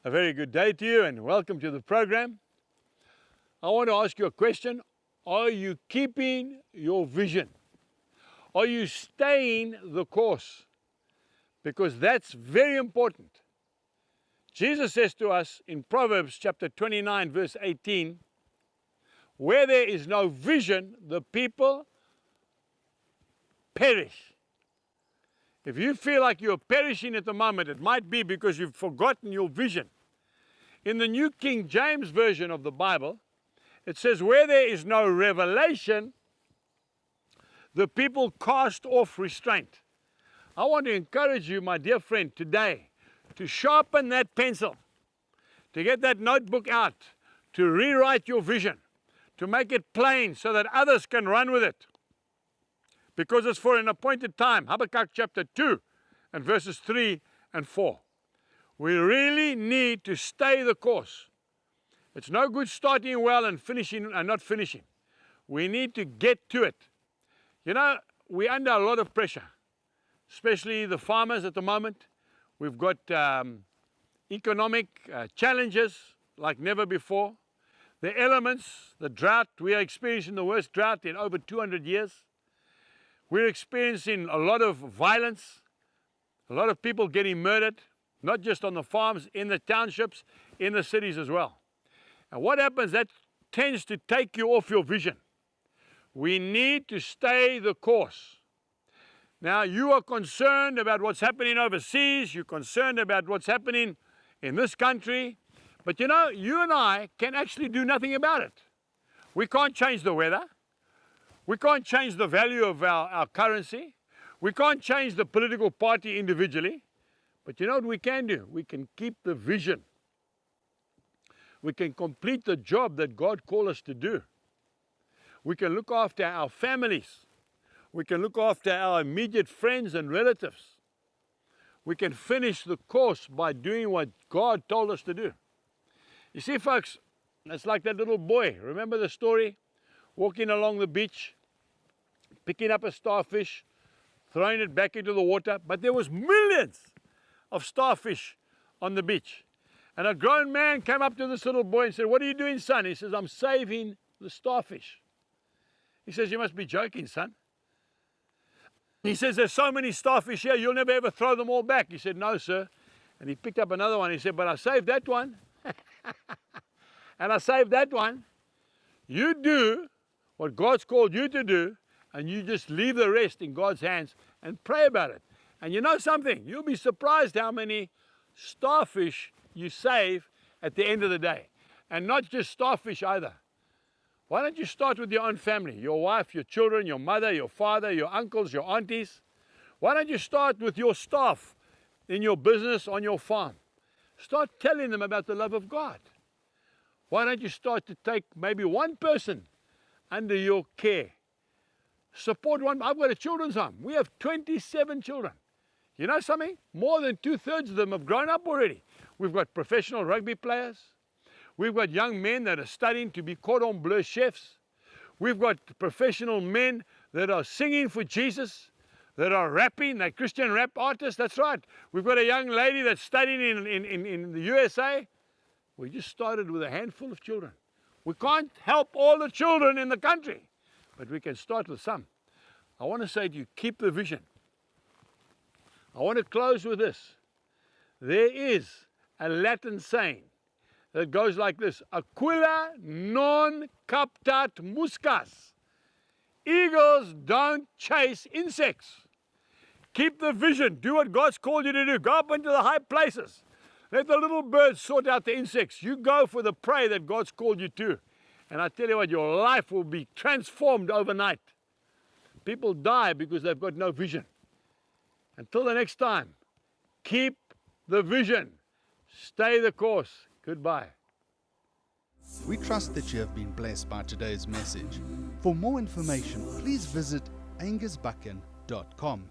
A very good day to you and welcome to the program. I want to ask you a question. Are you keeping your vision? Are you staying the course? Because that's very important. Jesus says to us in Proverbs chapter 29 verse 18, where there is no vision, the people perish. If you feel like you're perishing at the moment, it might be because you've forgotten your vision. In the New King James Version of the Bible, it says, where there is no revelation, the people cast off restraint. I want to encourage you, my dear friend, today to sharpen that pencil, to get that notebook out, to rewrite your vision, to make it plain so that others can run with it. Because it's for an appointed time. Habakkuk chapter 2 and verses 3 and 4. We really need to stay the course. It's no good starting well and finishing and not finishing. We need to get to it. You know, we're under a lot of pressure, especially the farmers at the moment. We've got economic challenges like never before. The elements, the drought, we are experiencing the worst drought in over 200 years. We're experiencing a lot of violence, a lot of people getting murdered, not just on the farms, in the townships, in the cities as well. And what happens, that tends to take you off your vision. We need to stay the course. Now, you are concerned about what's happening overseas, you're concerned about what's happening in this country, but you know, you and I can actually do nothing about it. We can't change the weather. We can't change the value of our currency. We can't change the political party individually. But you know what we can do? We can keep the vision. We can complete the job that God called us to do. We can look after our families. We can look after our immediate friends and relatives. We can finish the course by doing what God told us to do. You see, folks, it's like that little boy. Remember the story? Walking along the beach, picking up a starfish, throwing it back into the water, but there was millions of starfish on the beach. And a grown man came up to this little boy and said, "What are you doing, son?" He says, "I'm saving the starfish." He says, "You must be joking, son." He says, "There's so many starfish here, you'll never ever throw them all back." He said, "No, sir." And he picked up another one. He said, "But I saved that one." And I saved that one. You do what God's called you to do, and you just leave the rest in God's hands and pray about it. And you know something? You'll be surprised how many starfish you save at the end of the day. And not just starfish either. Why don't you start with your own family? Your wife, your children, your mother, your father, your uncles, your aunties. Why don't you start with your staff in your business, on your farm? Start telling them about the love of God. Why don't you start to take maybe one person under your care? Support one. I've got a children's home. We have 27 children. You know something? More than 2/3 of them have grown up already. We've got professional rugby players. We've got young men that are studying to be cordon bleu chefs. We've got professional men that are singing for Jesus, that are rapping, they're Christian rap artists. That's right. We've got a young lady that's studying in the USA. We just started with a handful of children. We can't help all the children in the country, but we can start with some. I want to say to you, keep the vision. I want to close with this. There is a Latin saying that goes like this: Aquila non captat muscas. Eagles don't chase insects. Keep the vision. Do what God's called you to do. Go up into the high places. Let the little birds sort out the insects. You go for the prey that God's called you to. And I tell you what, your life will be transformed overnight. People die because they've got no vision. Until the next time, keep the vision. Stay the course. Goodbye. We trust that you have been blessed by today's message. For more information, please visit angusbuchan.com.